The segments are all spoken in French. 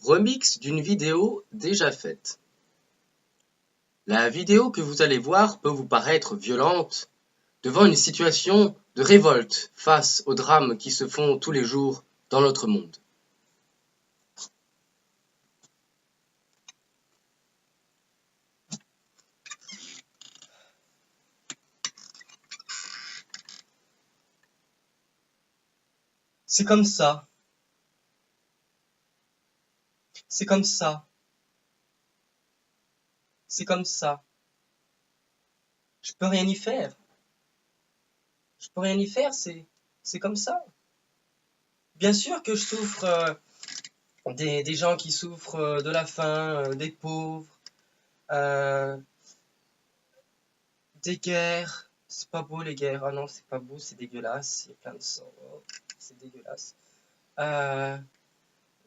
Remix d'une vidéo déjà faite. La vidéo que vous allez voir peut vous paraître violente devant une situation de révolte face aux drames qui se font tous les jours dans notre monde. C'est comme ça. C'est comme ça. C'est comme ça. Je peux rien y faire. Je peux rien y faire, c'est comme ça. Bien sûr que je souffre des gens qui souffrent de la faim, des pauvres, euh, des guerres. C'est pas beau les guerres. Ah non, c'est pas beau, c'est dégueulasse. Il y a plein de sang. Oh, c'est dégueulasse. Euh,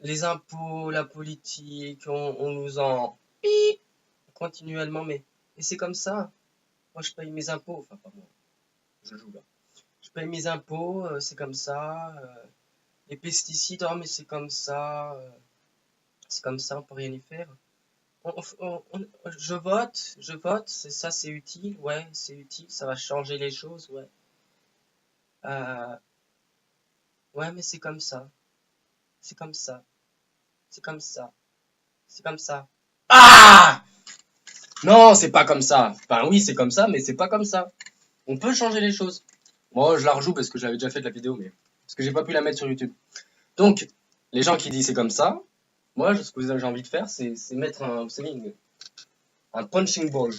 les impôts, la politique, on nous en pip continuellement, mais et c'est comme ça. Moi, je paye mes impôts. Enfin, pas moi. Je joue là. Je paye mes impôts, c'est comme ça. Les pesticides, oh, mais c'est comme ça. C'est comme ça, on peut rien y faire. Je vote, c'est ça, c'est utile, ouais, c'est utile, ça va changer les choses, ouais. Euh, ouais, mais c'est comme ça, c'est comme ça, c'est comme ça, c'est comme ça. Ah! Non, c'est pas comme ça. Enfin, oui, c'est comme ça, mais c'est pas comme ça. On peut changer les choses. Moi, je la rejoue parce que j'avais déjà fait de la vidéo, mais parce que j'ai pas pu la mettre sur YouTube. Donc, les gens qui disent c'est comme ça, moi, ce que j'ai envie de faire, c'est mettre vous savez, un punching ball.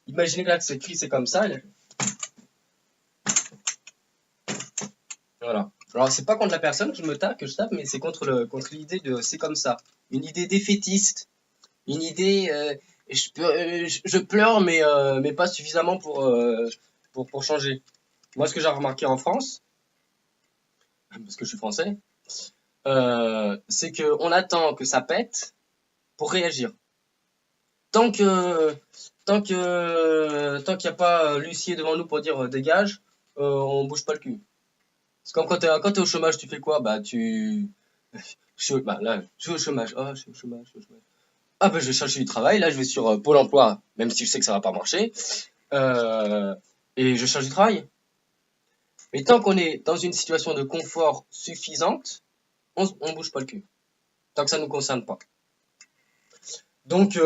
Imaginez que là, c'est écrit c'est comme ça. Voilà. Alors, c'est pas contre la personne que je tape, mais c'est contre l'idée de c'est comme ça. Une idée défaitiste. Une idée, je pleure, mais pas suffisamment pour changer. Moi, ce que j'ai remarqué en France, parce que je suis français, c'est qu'on attend que ça pète pour réagir. Tant que, tant qu'il n'y a pas l'huissier devant nous pour dire dégage, on bouge pas le cul. C'est comme quand t'es au chômage, tu fais quoi? Bah, bah, là, je suis au chômage. Oh, je suis au chômage, je suis au chômage. Ah, bah, je vais chercher du travail. Là, je vais sur Pôle emploi, même si je sais que ça va pas marcher. Euh, et je cherche du travail. Mais tant qu'on est dans une situation de confort suffisante, on bouge pas le cul. Tant que ça nous concerne pas. Donc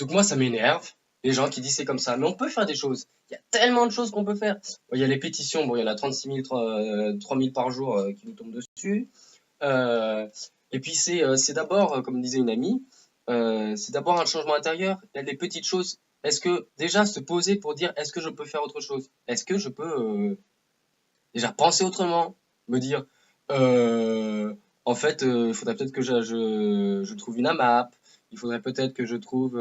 moi, ça m'énerve. Les gens qui disent c'est comme ça. Mais on peut faire des choses. Il y a tellement de choses qu'on peut faire. Bon, il y a les pétitions. Bon, il y en a 36 000, 3 000 par jour qui nous tombent dessus. Euh, et puis c'est d'abord, comme disait une amie, c'est d'abord un changement intérieur. Il y a des petites choses. Est-ce que déjà se poser pour dire est-ce que je peux faire autre chose? Est-ce que je peux déjà penser autrement? Me dire en fait, il faudrait peut-être que je trouve une AMAP. Il faudrait peut-être que je trouve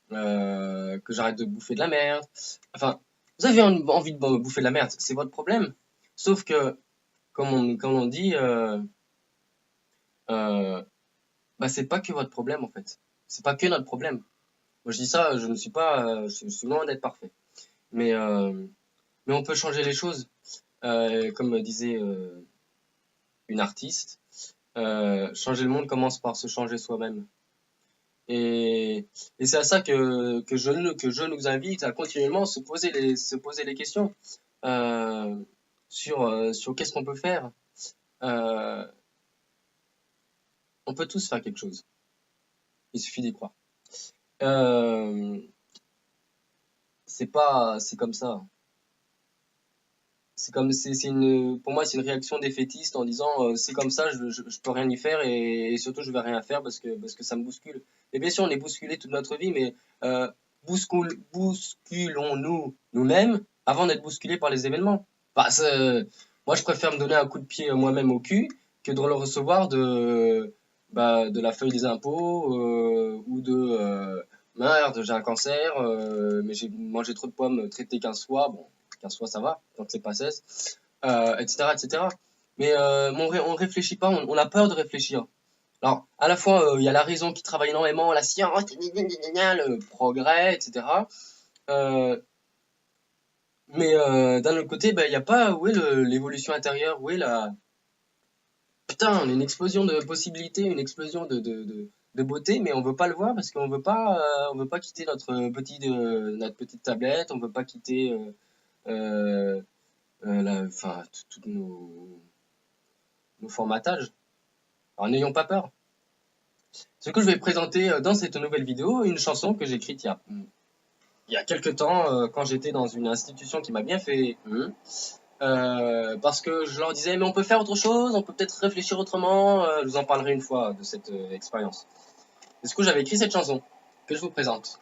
que j'arrête de bouffer de la merde. Enfin, vous avez envie de bouffer de la merde, c'est votre problème. Sauf que, comme on dit, euh, bah c'est pas que votre problème en fait. C'est pas que notre problème. Moi je dis ça, je ne suis pas, je suis loin d'être parfait. Mais euh, mais on peut changer les choses. Comme disait une artiste, changer le monde commence par se changer soi-même. Et c'est à ça que je nous invite à continuellement se poser les questions euh, sur qu'est-ce qu'on peut faire. Euh, on peut tous faire quelque chose. Il suffit d'y croire. Euh, c'est comme ça. C'est une, pour moi, c'est une réaction défaitiste en disant c'est comme ça, je peux rien y faire et surtout je vais rien faire parce que ça me bouscule. Et bien sûr, on est bousculé toute notre vie, mais bousculons-nous nous-mêmes avant d'être bousculés par les événements. Bah, moi, je préfère me donner un coup de pied moi-même au cul que de le recevoir de la feuille des impôts ou de merde, j'ai un cancer, mais j'ai mangé trop de pommes traitées 15 fois. Bon, 15 fois ça va, donc c'est pas 16, etc., etc. Mais on réfléchit pas, on a peur de réfléchir. Alors, à la fois, il y a la raison qui travaille énormément, la science, le progrès, etc. Euh, mais d'un autre côté, il n'y a pas où est l'évolution intérieure, où est putain, on a une explosion de possibilités, une explosion de beauté, mais on veut pas le voir parce on veut pas quitter notre petite tablette, on veut pas quitter euh, enfin, tous nos formatages. Alors n'ayons pas peur. Ce que je vais présenter dans cette nouvelle vidéo, une chanson que j'ai écrite il y a quelques temps quand j'étais dans une institution qui m'a bien fait parce que je leur disais mais on peut faire autre chose, on peut peut-être réfléchir autrement. Je vous en parlerai une fois de cette expérience. Et du coup j'avais écrit cette chanson que je vous présente.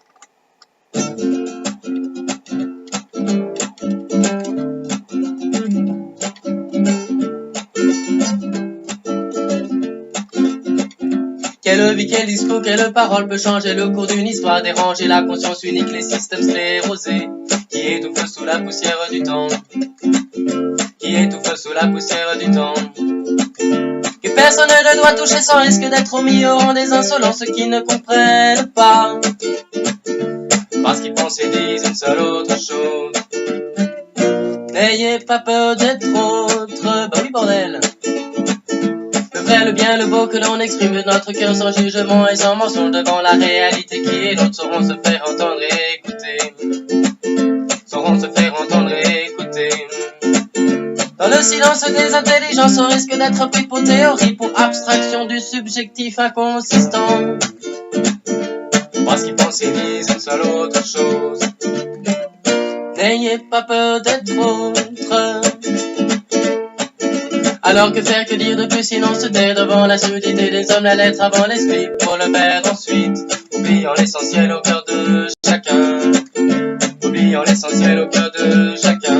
Quelle vie, quel discours, quelle parole peut changer le cours d'une histoire, déranger la conscience unique, les systèmes sclérosés, qui étouffent sous la poussière du temps, qui étouffent sous la poussière du temps. Que personne ne doit toucher sans risque d'être mis au rang des insolents, ceux qui ne comprennent pas, parce qu'ils pensent et disent une seule autre chose. N'ayez pas peur d'être autre, bah oui bordel. Le vrai, le bien, le beau que l'on exprime de notre cœur sans jugement et sans mensonge devant la réalité qui est l'autre, sauront se faire entendre et écouter. Sauront se faire entendre et écouter. Dans le silence des intelligences, on risque d'être pris pour théorie, pour abstraction du subjectif inconsistant. Parce qu'ils pensent et disent une seule autre chose. N'ayez pas peur d'être autre. Alors que faire, que dire de plus, sinon se taire devant la surdité des hommes, la lettre avant l'esprit, pour le perdre ensuite, oubliant l'essentiel au cœur de chacun, oubliant l'essentiel au cœur de chacun,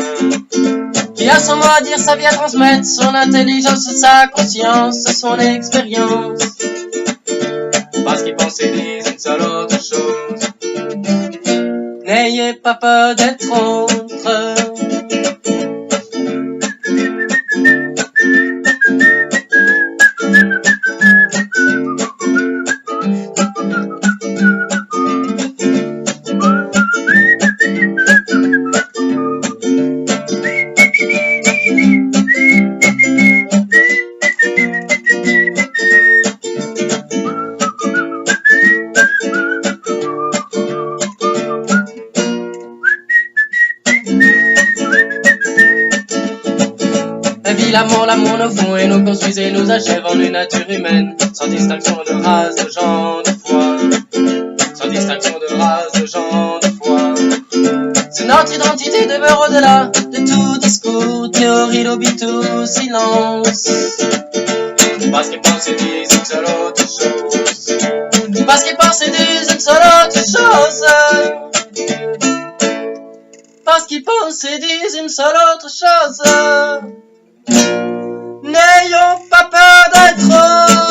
qui a son mot à dire, sa vie à transmettre, son intelligence, sa conscience, son expérience, parce qu'ils pensent et disent une seule autre chose. N'ayez pas peur d'être autre. La vie, l'amour nos fond et nous construisent et nous achève en une nature humaine, sans distinction de race, de genre, de foi, sans distinction de race, de genre, de foi. C'est notre identité demeure au-delà de tout discours, théorie, lobby, tout silence. Parce qu'ils pensent et disent une seule autre chose. Parce qu'ils pensent et disent une seule autre chose. Parce qu'ils pensent et disent une seule autre chose. N'ayons pas peur d'être autre.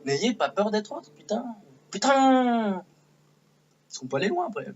N'ayez pas peur d'être autre, putain. Putain. Ils sont pas allés loin après.